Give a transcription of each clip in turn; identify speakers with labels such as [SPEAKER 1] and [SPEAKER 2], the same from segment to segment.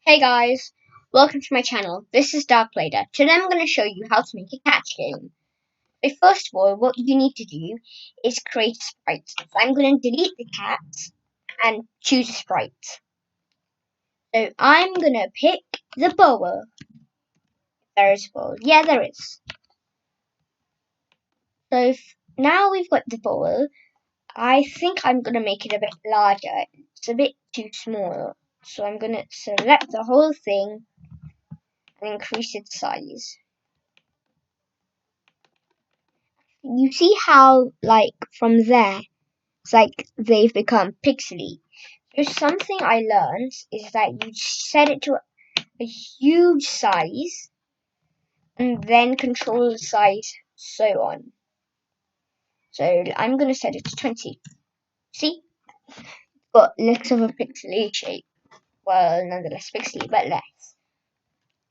[SPEAKER 1] Hey guys, welcome to my channel. This is Dark Blader. Today I'm going to show you how to make a catch game. So first of all, what you need to do is create a sprite. So I'm going to delete the cat and choose a sprite. So I'm going to pick the boa. There is a boa. Yeah, there is. So now we've got the boa. I think I'm going to make it a bit larger. It's a bit too small. So I'm going to select the whole thing and increase its size. You see how, like, from there, it's like they've become pixely. There's something I learned is that you set it to a huge size and then control the size, so on. So I'm going to set it to 20. See? Got less of a pixely shape. Well, nonetheless pixely, but less.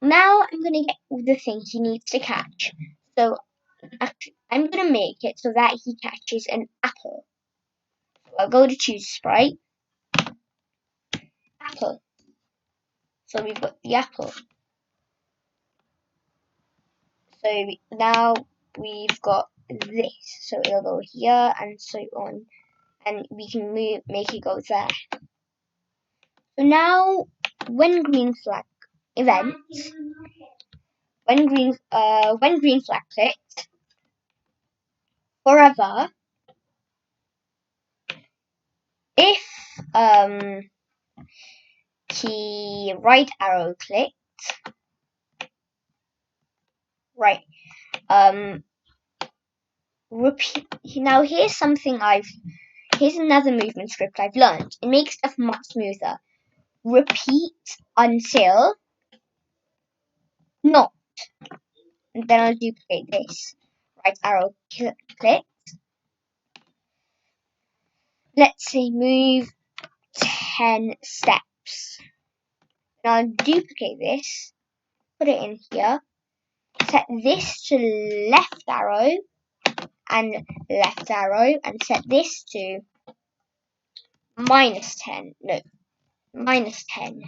[SPEAKER 1] Now I'm going to get all the things he needs to catch. So I'm going to make it so that he catches an apple. I'll go to choose sprite. Apple. So we've got the apple. So now we've got this. So it'll go here and so on. And we can make it go there. So now when green flag events, when green flag clicked, forever, if he right arrow clicked, right, repeat. Now here's another movement script I've learned. It makes stuff much smoother. Repeat until not. And then I'll duplicate this. Right arrow click. Let's say move 10 steps. Now I'll duplicate this. Put it in here. Set this to left arrow and left arrow. And set this to minus 10. No, minus 10.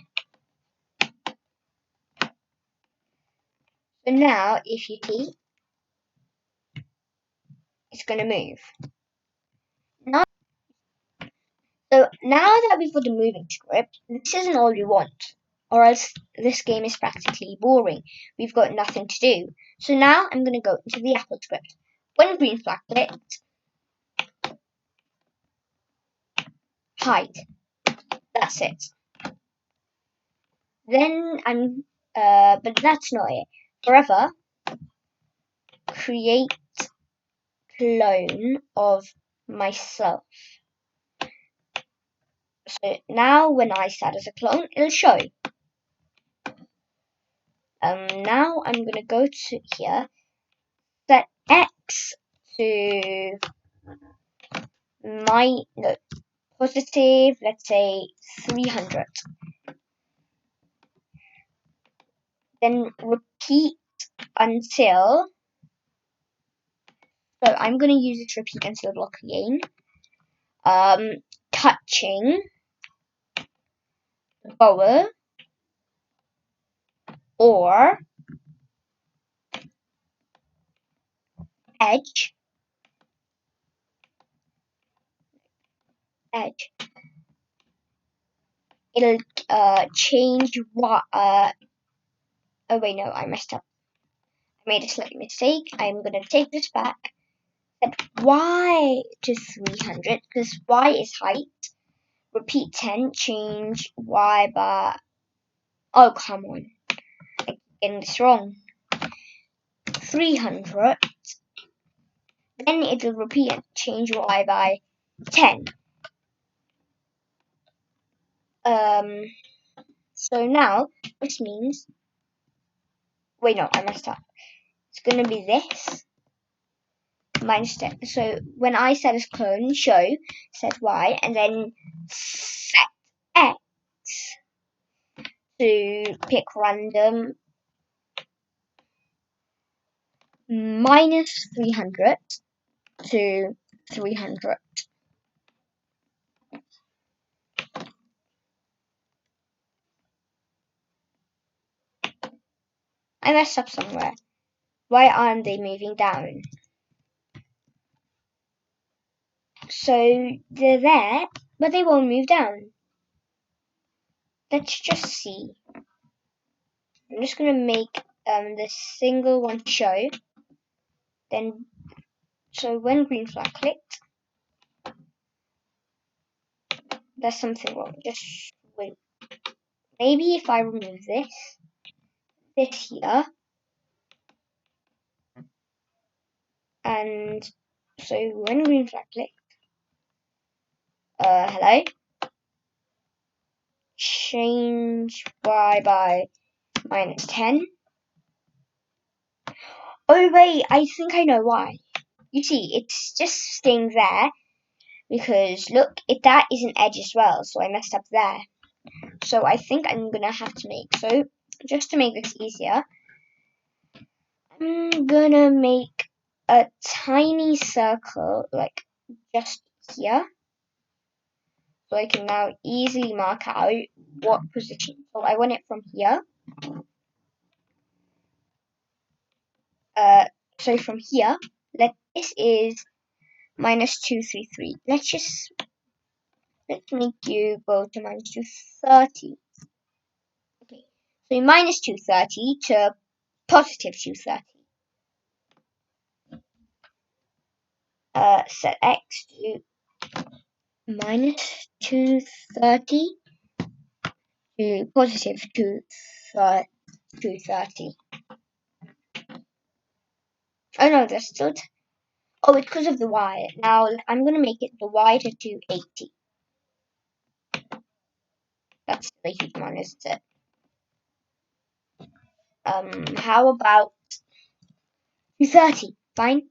[SPEAKER 1] So now, if you see, it's going to move. So now that we've got a moving script, this isn't all we want, or else this game is practically boring. We've got nothing to do. So now I'm going to go into the Apple script. When green flag clicked, hide. That's it. Then but that's not it. Forever, create clone of myself. So now when I start as a clone, it'll show. Now I'm going to go to here, set X to positive, let's say 300. Then repeat until, so I'm going to use this repeat until block again. Touching the boa or edge. It'll change what, oh wait, no, I messed up. I made a slight mistake. I'm going to take this back. Set Y to 300 because Y is height. Repeat 10, change Y by, oh come on, I'm getting this wrong. 300. Then it'll repeat and change Y by 10. So now this means, wait, no, I messed up. It's gonna be this minus 10. So when I set as clone, show, set Y, and then set X to pick random minus 300 to 300. I messed up somewhere. Why aren't they moving down? So they're there, but they won't move down. Let's just see. I'm just gonna make the single one show. Then, so when green flag clicked, there's something wrong. Just wait. Maybe if I remove this here, and so when green flag clicked, hello, change y by -10. Oh wait, I think I know why. You see, it's just staying there because look, that is an edge as well, so I messed up there. So I think I'm gonna have to make, so just to make this easier, I'm gonna make a tiny circle like just here. So I can now easily mark out what position. So I want it from here. So from here, this is -233. Let's make you go to -230. Okay. So -230 to +230. Set x to -230 to +230. Oh no, there's still. Oh, it's because of the y. Now I'm gonna make it the y to 280. That's the huge one, isn't it? How about 230? Fine.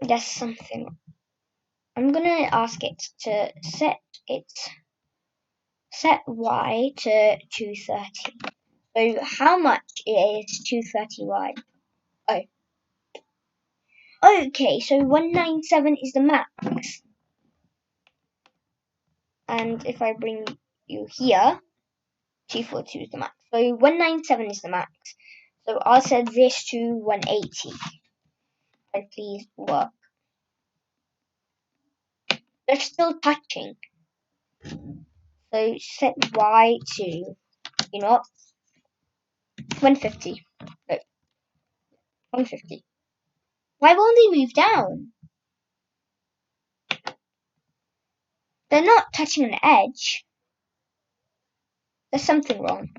[SPEAKER 1] There's something. I'm gonna ask it to set y to 230. So how much is 230y? Oh. Okay, so 197 is the max. And if I bring you here, 242 is the max. So 197 is the max. So I'll set this to 180. And please work. They're still touching. So set y to, you know what, 150. No, 150. Why won't they move down? They're not touching an edge. There's something wrong.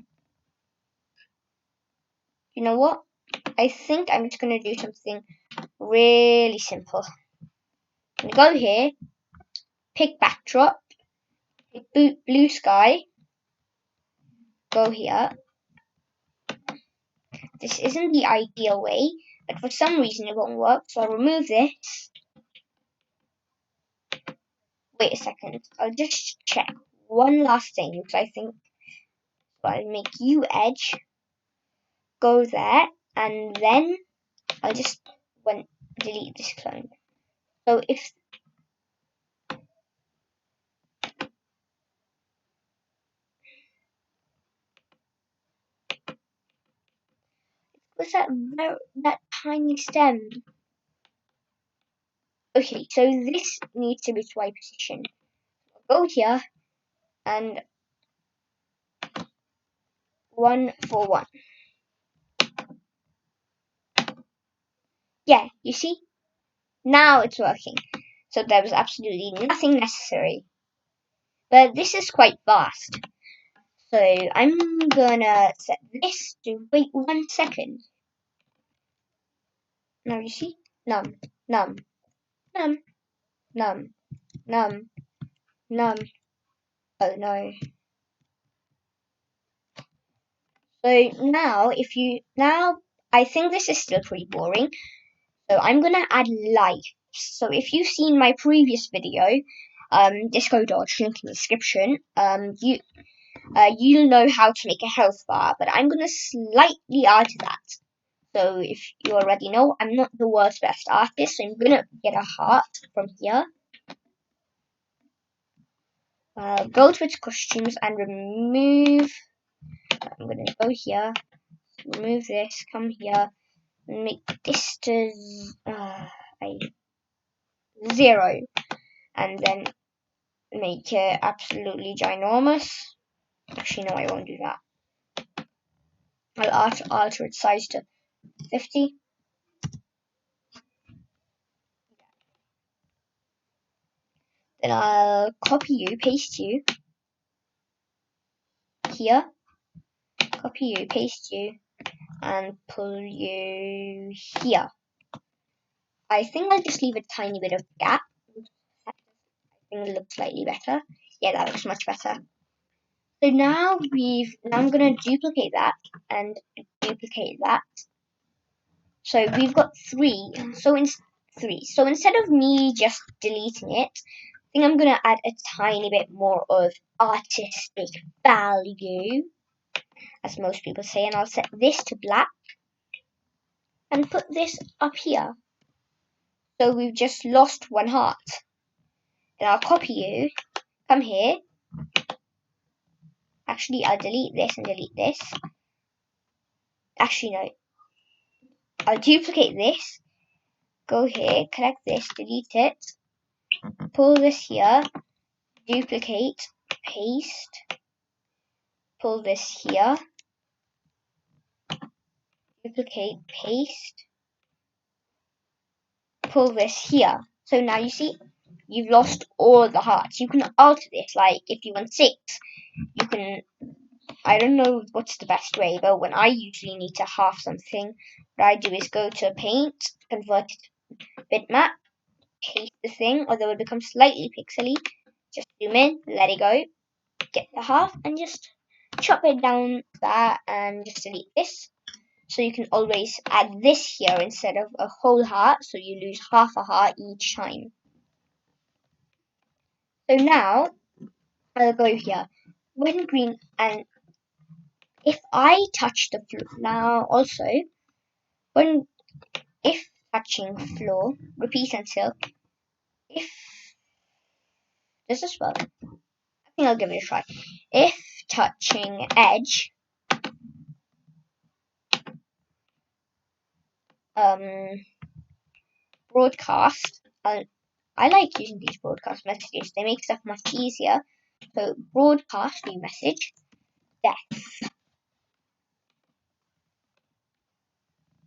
[SPEAKER 1] You know what? I think I'm just going to do something really simple. I'm going to go here, pick backdrop, pick blue sky, go here. This isn't the ideal way, but for some reason it won't work, so I'll remove this. Wait a second, I'll just check one last thing, because I think I'll make you edge, go there, and then I'll just delete this clone. So if was that tiny stem. Okay, so this needs to be its Y position. I'll go here and 1 for 1. Yeah, you see? Now it's working. So there was absolutely nothing necessary. But this is quite fast. So I'm gonna set this to wait 1 second. Now you see? Num, num, num, num, num, num. Oh no. So now I think this is still pretty boring. So I'm gonna add life. So if you've seen my previous video, Disco Dodge, link in the description, you'll know how to make a health bar, but I'm gonna slightly add to that. So if you already know, I'm not the world's best artist, so I'm gonna get a heart from here. Go to its costumes and remove. I'm gonna go here, remove this, come here, and make this to a 0, and then make it absolutely ginormous. Actually, no, I won't do that. I'll alter its size to 50. Then I'll copy you, paste you here, copy you, paste you, and pull you here. I think I'll just leave a tiny bit of gap. I think it looks slightly better. Yeah, that looks much better. So now I'm gonna duplicate that and duplicate that. So we've got 3. So instead of me just deleting it, I think I'm gonna add a tiny bit more of artistic value, as most people say, and I'll set this to black and put this up here. So we've just lost 1 heart. Then I'll copy you, come here. Actually, I'll delete this and delete this. Actually, no. I'll duplicate this, go here, collect this, delete it, pull this here, duplicate, paste, pull this here, duplicate, paste, pull this here. So now you see, you've lost all the hearts. You can alter this, like if you want 6, you can, I don't know what's the best way, but when I usually need to half something, what I do is go to paint, convert it to bitmap, paste the thing, although it becomes slightly pixely. Just zoom in, let it go, get the half, and just chop it down that, and just delete this. So you can always add this here instead of a whole heart, so you lose half a heart each time. So now I'll go here, when green, and if I touch the floor now, also if touching floor, repeat until, if does this work? I think I'll give it a try. If touching edge, broadcast. I like using these broadcast messages. They make stuff much easier. So broadcast new message, death.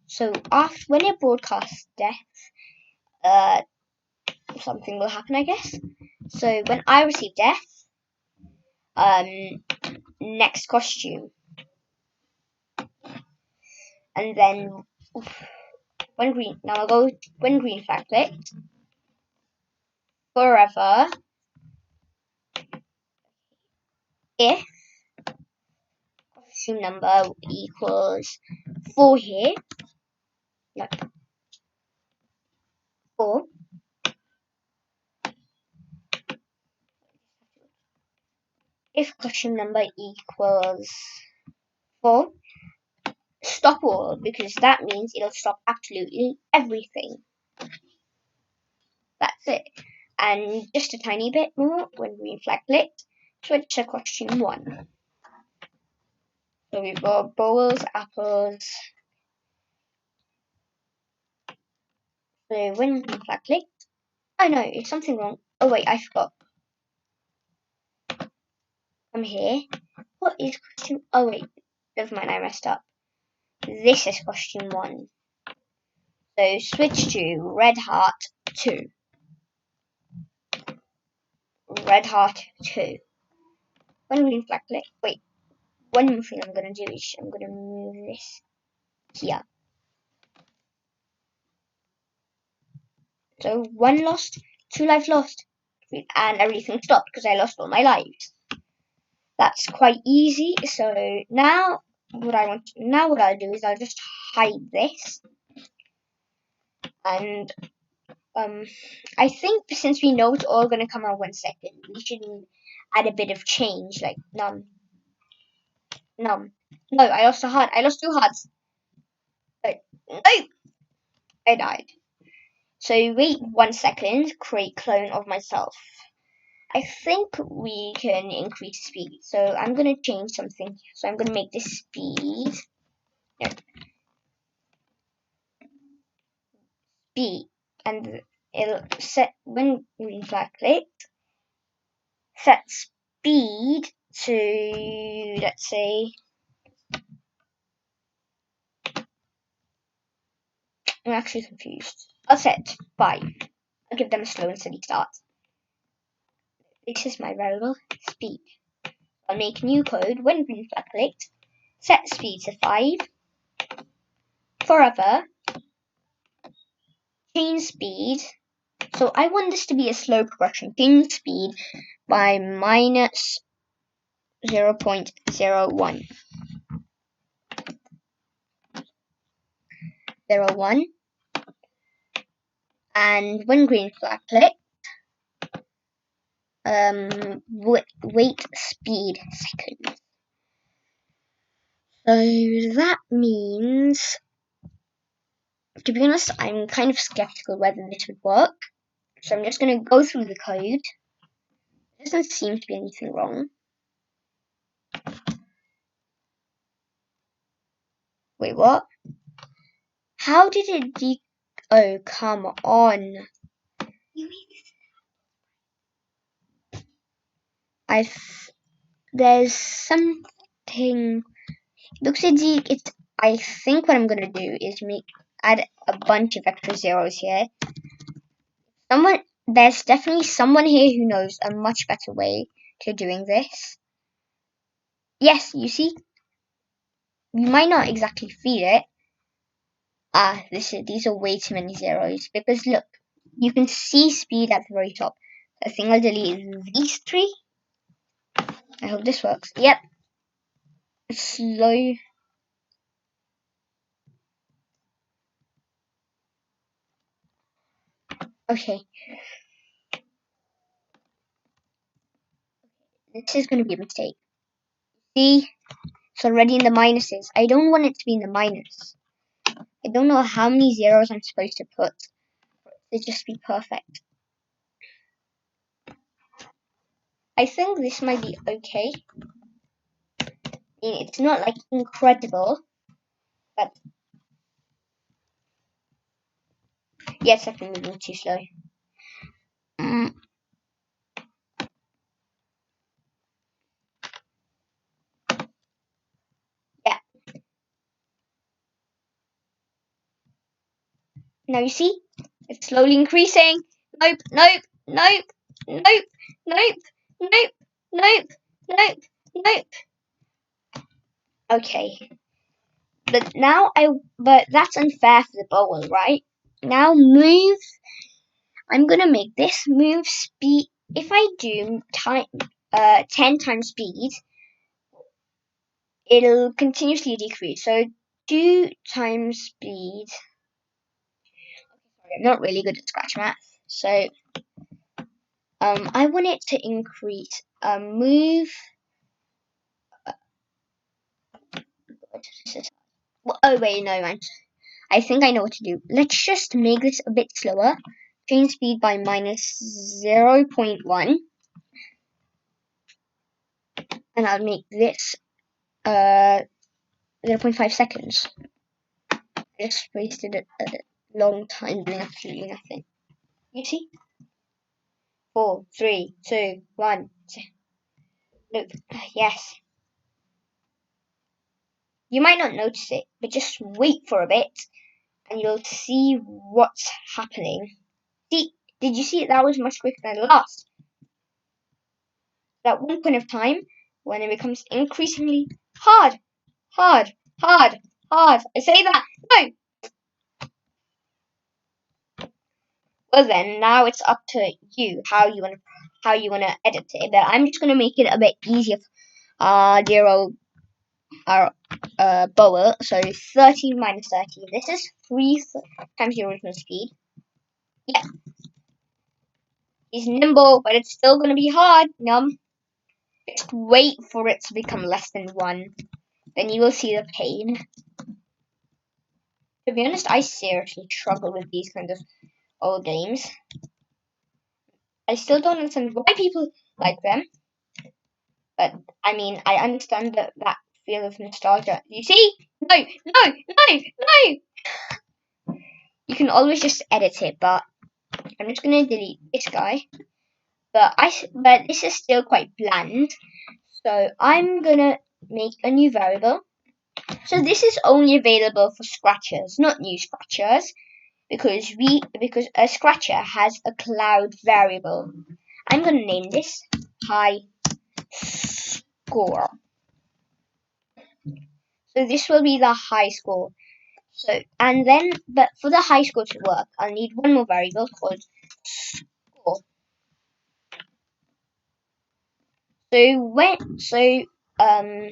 [SPEAKER 1] So after when it broadcasts death, something will happen, I guess. So when I receive death, next costume, and then when green. Now I'll go when green flag clicked. Forever. If costume number equals 4 here. No. 4. If costume number equals 4, stop all, because that means it'll stop absolutely everything. That's it. And just a tiny bit more when green flag clicked, switch to costume 1. So we've got bowls, apples. So when green flag clicked, oh no, it's something wrong. Oh wait, I forgot. I'm here. What is costume? Oh wait, never mind, I messed up. This is costume 1. So switch to red heart 2. Red heart 2. When green flag click, wait, one more thing I'm gonna do is I'm gonna move this here. So 1 lost, 2 lives lost, and everything stopped because I lost all my lives. That's quite easy. So now what I'll do is I'll just hide this, and I think since we know it's all gonna come out 1 second, we should add a bit of change, like num. No, I lost a heart. I lost 2 hearts. No, I died. So wait 1 second, create clone of myself. I think we can increase speed. So I'm going to change something. So I'm going to make this speed. No, speed. And it'll set, when we flag click, set speed to, let's say, I'm actually confused. I'll set 5. I'll give them a slow and steady start. This is my variable, speed. I'll make new code when green flag clicked. Set speed to 5. Forever. Change speed. So I want this to be a slow progression. Change speed by minus 0.01. 01. And when green flag click, wait speed seconds. So that means, to be honest, I'm kind of skeptical whether this would work. So I'm just going to go through the code. There doesn't seem to be anything wrong. Wait, what? How did it oh, come on. There's something. Looks like it's. I think what I'm gonna do is add a bunch of extra zeros here. There's definitely someone here who knows a much better way to doing this. Yes, you see, you might not exactly feel it. These are way too many zeros because look, you can see speed at the very top. I think I'll delete these 3. I hope this works. Yep. Slow. Okay. This is going to be a mistake. See? It's already in the minuses. I don't want it to be in the minus. I don't know how many zeros I'm supposed to put. It just be perfect. I think this might be okay. I mean, it's not like incredible, but yes, I've been moving too slow. Yeah. Now you see, it's slowly increasing. Nope, nope, nope, nope, nope, nope, nope, nope, nope. Okay. But that's unfair for the bowl, right? Now move. I'm gonna make this move speed. If I do 10 times speed, it'll continuously decrease. So 2 times speed. I'm not really good at scratch math, so I want it to increase. Move. Oh wait, no, man. I think I know what to do. Let's just make this a bit slower. Change speed by minus 0.1. And I'll make this 0.5 seconds. I just wasted a long time doing absolutely nothing. You see? 4, 3, 2, 1. Nope. Yes. You might not notice it, but just wait for a bit and you'll see what's happening. See, did you see it? That was much quicker than the last. At one point of time, when it becomes increasingly hard, hard, hard, hard. I say that. No. Well then, now it's up to you how you wanna edit it. But I'm just gonna make it a bit easier. Zero, bowl. So 30 minus 30. This is 3 times the original speed. Yeah. He's nimble, but it's still gonna be hard. Just wait for it to become less than 1. Then you will see the pain. To be honest, I seriously struggle with these kind of old games. I still don't understand why people like them. But I mean, I understand that feel of nostalgia. You see? No, no, no, no. You can always just edit it, but I'm just gonna delete this guy. But this is still quite bland. So I'm gonna make a new variable. So this is only available for scratchers, not new scratchers, because a scratcher has a cloud variable. I'm gonna name this high score. So this will be the high score. So and then, but for the high score to work, I'll need one more variable called score. Um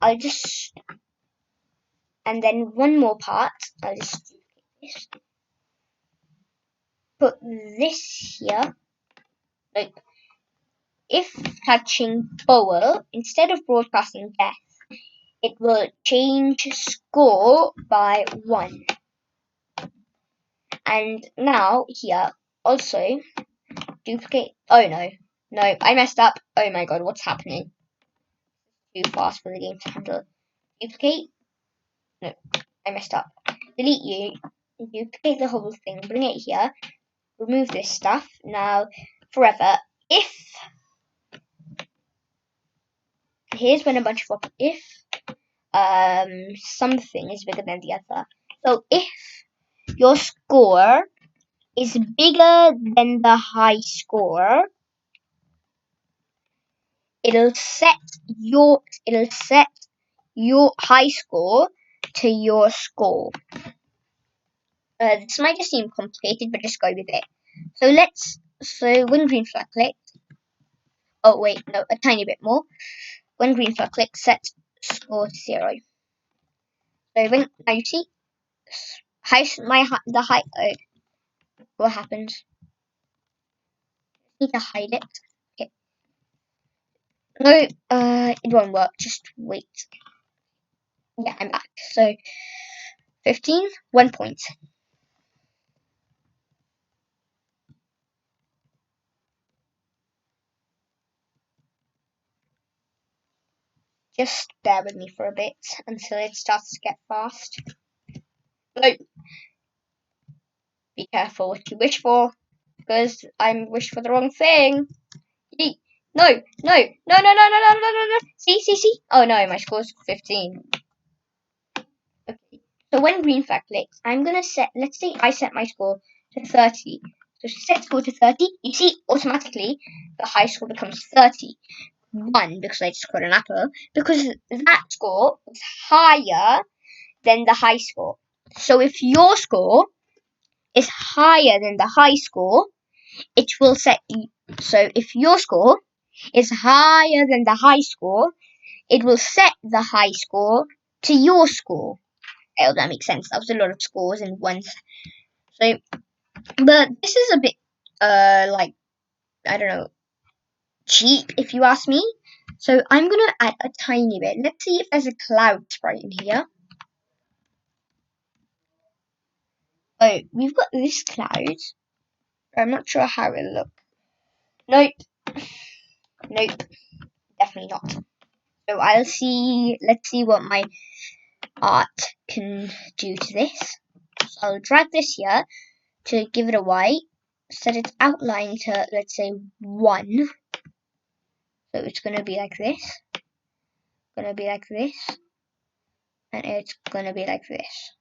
[SPEAKER 1] I'll just, and then one more part, I'll just put this here. Like, if touching bowl, instead of broadcasting death, it will change score by 1. And now here, also, duplicate. Oh no, no, I messed up. Oh my god, what's happening? Too fast for the game to handle. Duplicate. No, I messed up. Delete you. Duplicate the whole thing. Bring it here. Remove this stuff. Now, forever. If here's when a bunch of if something is bigger than the other. So if your score is bigger than the high score, it'll set your high score to your score. This might just seem complicated, but just go with it. So when green flag clicks, oh wait, no, a tiny bit more. When green flag clicks, set score to 0. So now you see, what happens? I need to hide it. Okay. No, it won't work. Just wait. Yeah, I'm back. So 15, 1 point. Just bear with me for a bit until it starts to get fast. No, be careful what you wish for, because I wished for the wrong thing. Yeet. No, no, no, no, no, no, no, no, no, no. See. Oh no, my score's 15. Okay. So when green flag clicks, I'm gonna set. Let's say I set my score to 30. So set score to 30. You see, automatically the high score becomes 30. 1 because I just got an apple, because that score is higher than the high score. So if your score is higher than the high score, it will set you. So if your score is higher than the high score, it will set the high score to your score. Oh, that makes sense. That was a lot of scores in one. So, but this is a bit, like, I don't know, cheap if you ask me. So I'm gonna add a tiny bit. Let's see if there's a cloud sprite in here. Oh, we've got this cloud. I'm not sure how it looks. Nope. Nope. Definitely not. So let's see what my art can do to this. So I'll drag this here to give it a white. Set its outline to, let's say, 1. So it's gonna be like this. Gonna be like this. And it's gonna be like this.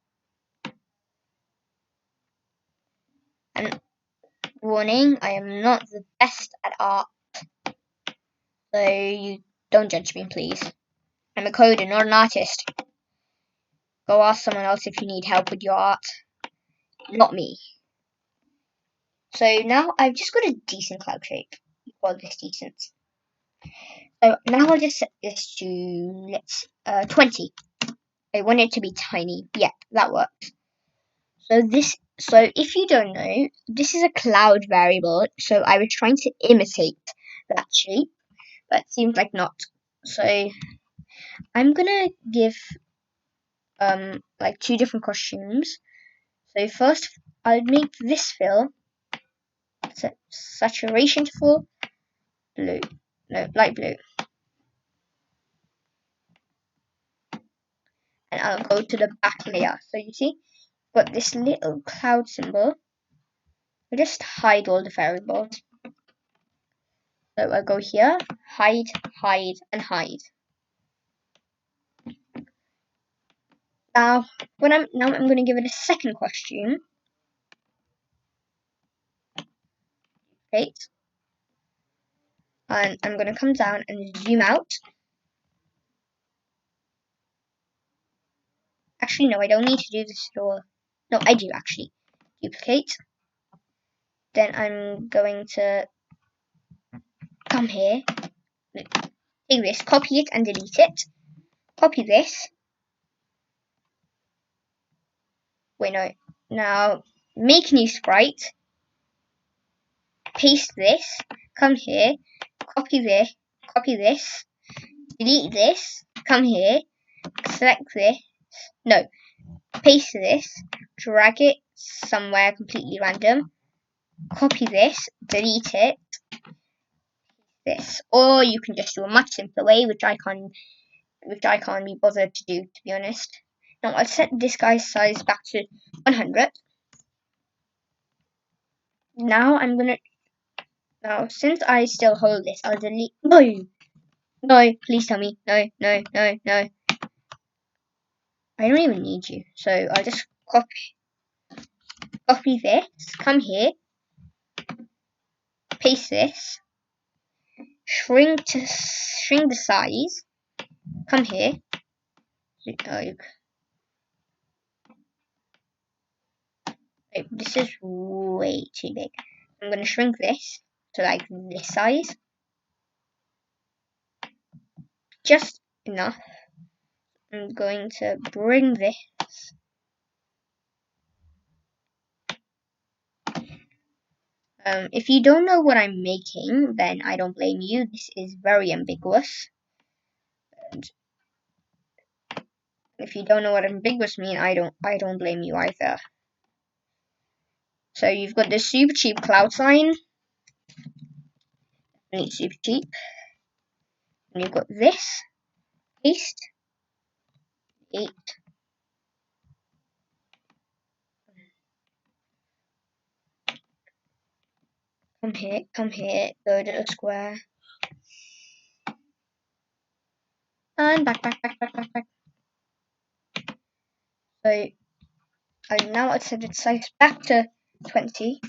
[SPEAKER 1] And warning, I am not the best at art. So you don't judge me, please. I'm a coder, not an artist. Go ask someone else if you need help with your art. Not me. So now I've just got a decent cloud shape. Call this decent. So now I'll just set this to 20. I want it to be tiny. Yeah, that works. So if you don't know, this is a cloud variable. So I was trying to imitate that shape, but it seems like not. So I'm gonna give like 2 different costumes. So first I'll make this fill set saturation to 4, blue. No, light blue. And I'll go to the back layer. So you see, got this little cloud symbol. I'll just hide all the variables. So I'll go here, hide, hide, and hide. Now I'm going to give it a second costume. Right. And I'm going to come down and zoom out. Actually, no, I don't need to do this at all. No, I do actually. Duplicate. Then I'm going to come here. Take this, copy it and delete it. Copy this. Wait, no. Now, make new sprite. Paste this. Come here. Copy this. Delete this. Come here. Select this. No. Paste this. Drag it somewhere completely random. Copy this. Delete it. This. Or you can just do a much simpler way, which I can't be bothered to do, to be honest. Now I'll set this guy's size back to 100. Now since I still hold this, I'll delete. No, please tell me. No. I don't even need you. So I'll just copy this. Come here. Paste this. Shrink the size. Come here. This is way too big. I'm going to shrink this to like this size. Just enough. I'm going to bring this. If you don't know what I'm making, then I don't blame you. This is very ambiguous. And if you don't know what ambiguous means, I don't blame you either. So you've got this super cheap cloud sign. It's super cheap. And you've got this. Paste. 8. Come here, go to the square. And back. So now I'll set its size back to 20.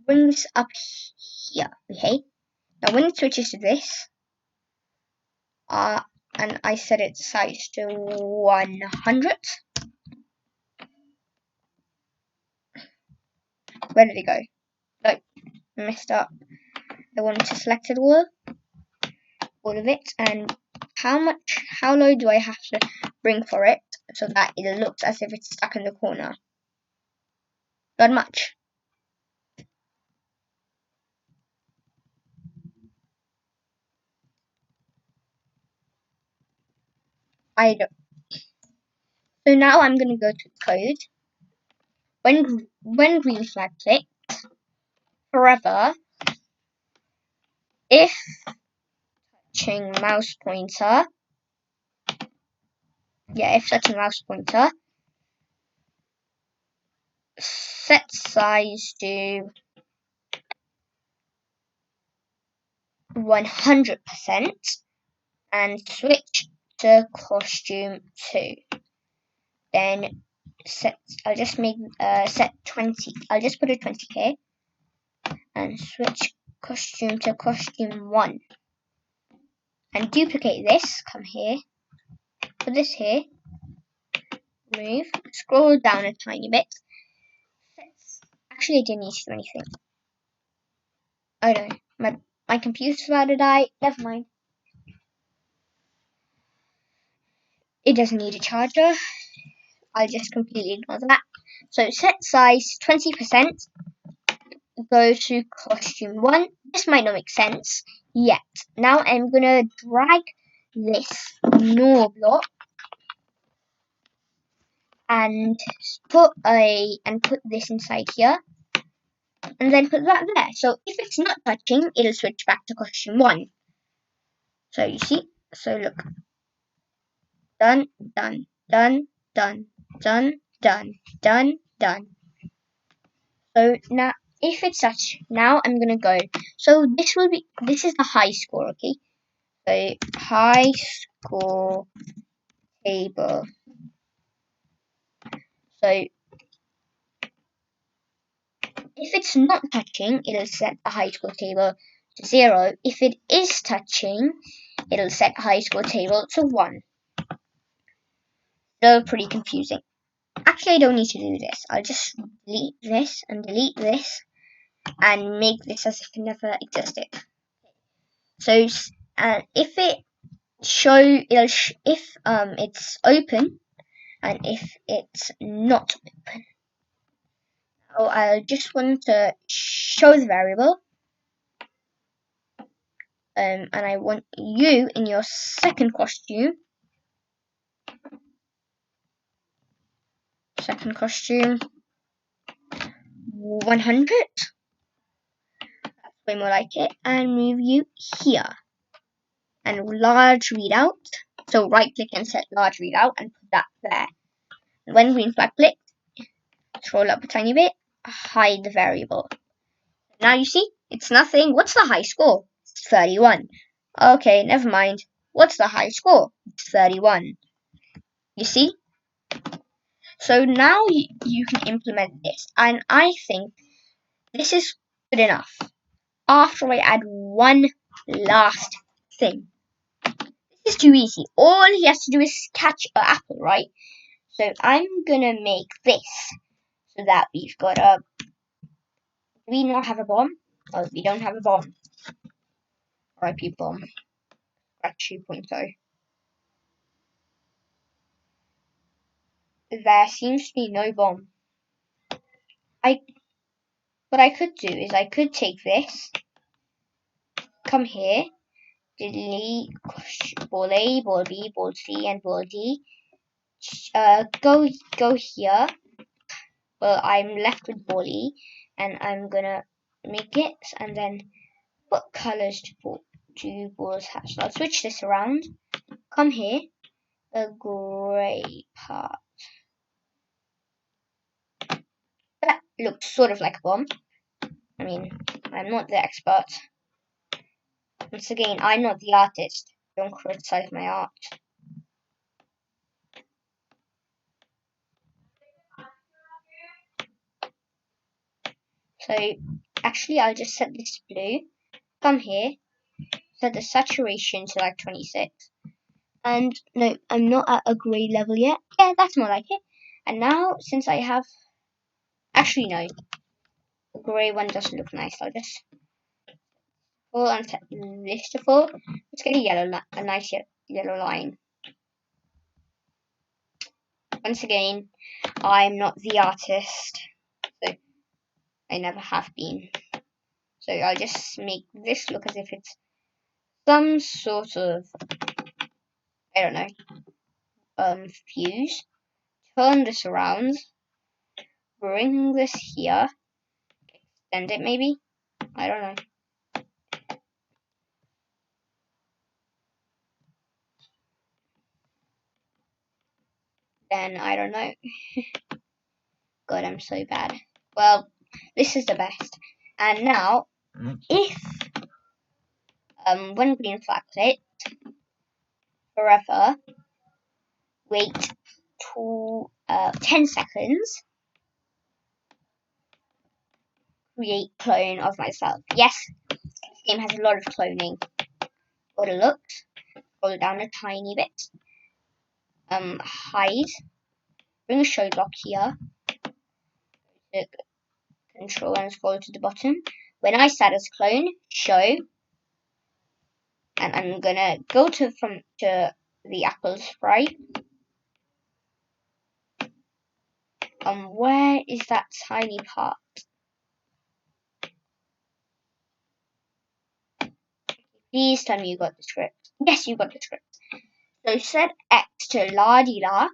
[SPEAKER 1] Bring this up here, okay? Now when it switches to this, and I set its size to 100. Where did it go? Like, messed up. I want to select it all of it, and how low do I have to bring for it so that it looks as if it's stuck in the corner? Not much. I don't. So now I'm going to go to code. When green flag clicked, forever, if touching mouse pointer, set size to 100% and switch to costume 2. Then I'll just make set 20. I'll just put a 20k and switch costume to costume 1. And duplicate this. Come here. Put this here. Move. Scroll down a tiny bit. Actually, I didn't need to do anything. Oh no, my computer's about to die. Never mind. It doesn't need a charger. I'll just completely ignore that. So set size 20%. Go to costume 1. This might not make sense yet. Now I'm gonna drag this NOR block and put this inside here. and then put that there. So if it's not touching, it'll switch back to question 1. So you see, so look, done, done, done, done, done, done, done, done. So now, if it's such, now I'm gonna go. So this is the high score, okay? So high score table. So if it's not touching, it'll set the high score table to 0. If it is touching, it'll set high score table to 1. Still pretty confusing. Actually, I don't need to do this. I'll just delete this and delete this and make this as if it never existed. So if it if it's open and if it's not open. So I just want to show the variable, and I want you in your second costume. Second costume 100. That's way more like it. And move you here. And large readout. So right click and set large readout and put that there. And when green flag clicked, scroll up a tiny bit, hide the variable. Now you see, it's nothing. What's the high score? It's 31. Okay, never mind. What's the high score? It's 31. You see? So now you can implement this. And I think this is good enough. After I add one last thing. This is too easy. All he has to do is catch an apple, right? So I'm gonna make this so that we've got a. Do we not have a bomb? Oh, we don't have a bomb. RIP bomb. Scratch 2.0. There seems to be no bomb. What I could do is I could take this, come here, delete ball A, ball B, ball C, and ball D. Go here. Well, I'm left with ball E, and I'm gonna make it, and then what colors do balls have? So I'll switch this around. Come here, the grey part. That looks sort of like a bomb. I mean, I'm not the expert. Once again, I'm not the artist. Don't criticize my art. So, actually, I'll just set this blue. Come here, set the saturation to like 26. And no, I'm not at a grey level yet. Yeah, that's more like it. And now, since I have... Actually, no. The grey one doesn't look nice. I'll just full and set this to full. Let's get a nice yellow line. Once again, I'm not the artist, so I never have been. So I'll just make this look as if it's some sort of, I don't know, fuse. Turn this around, bring this here, extend it maybe. I don't know. Then I don't know. God, I'm so bad. Well, this is the best. And now, if when green flag clicked, forever, wait 10 seconds, create clone of myself. Yes, this game has a lot of cloning. Go to looks, scroll down a tiny bit, hide, bring a show block here, control and scroll to the bottom. When I start as clone, show, and I'm gonna go to the apple sprite. Where is that tiny part? Please tell me you got the script. Yes, you got the script. So set X to la-di-la,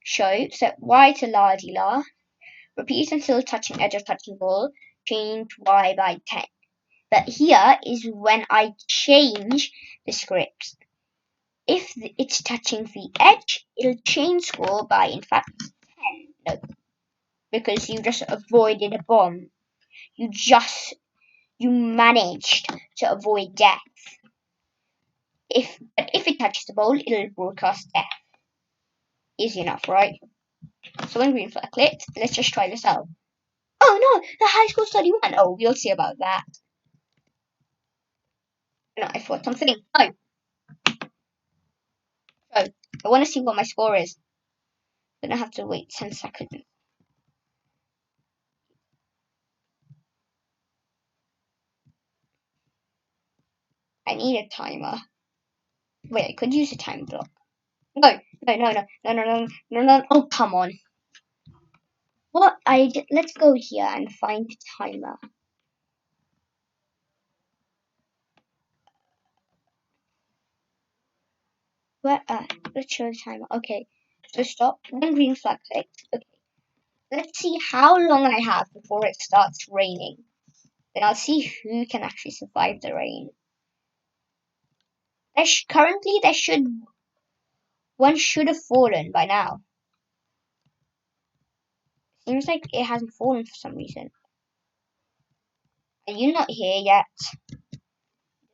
[SPEAKER 1] show, set Y to la-di-la, repeat until touching edge of touching ball, change y by 10. But here is when I change the script. If it's touching the edge, it'll change score by, in fact, 10. No, because you just avoided a bomb. You managed to avoid death. But if it touches the bowl, it'll broadcast death. Easy enough, right? So when green flag clicked, let's just try this out. Oh no, the high school study won. Oh, we'll see about that. No, I thought something. No. So I want to see what my score is. Then I have to wait 10 seconds. I need a timer. Wait, I could use a time block. No. Oh, come on. What? Let's go here and find the timer. Where? Let's show the timer. Okay. So stop. When green flag clicks. Okay. Let's see how long I have before it starts raining. Then I'll see who can actually survive the rain. Currently, one should have fallen by now. Seems like it hasn't fallen for some reason. Are you not here yet?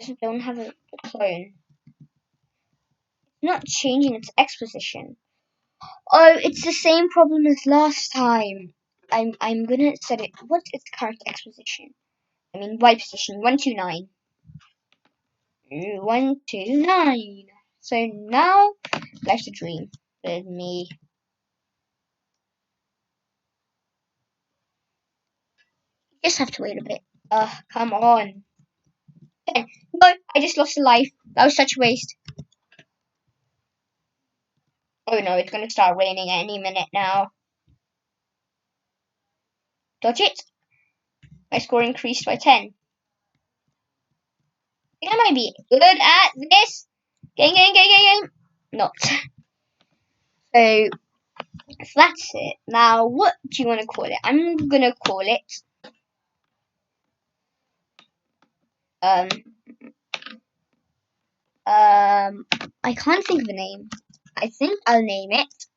[SPEAKER 1] Just don't have a clone. It's not changing its X position. Oh, it's the same problem as last time. I'm gonna set it. What's its current X position? I mean Y position 129. 129. So now life's a dream with me. Just have to wait a bit. Come on. No, I just lost a life. That was such a waste. Oh no, it's gonna start raining any minute now. Dodge it. My score increased by 10. I think I might be good at this. Game. Not. So that's it. Now, what do you want to call it? I'm gonna call it. I can't think of a name. I think I'll name it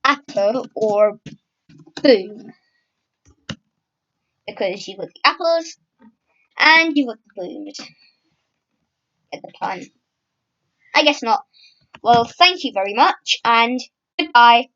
[SPEAKER 1] Apple or Boom. Because you've got the apples and you've got the booms. Get the pun? I guess not. Well, thank you very much and goodbye.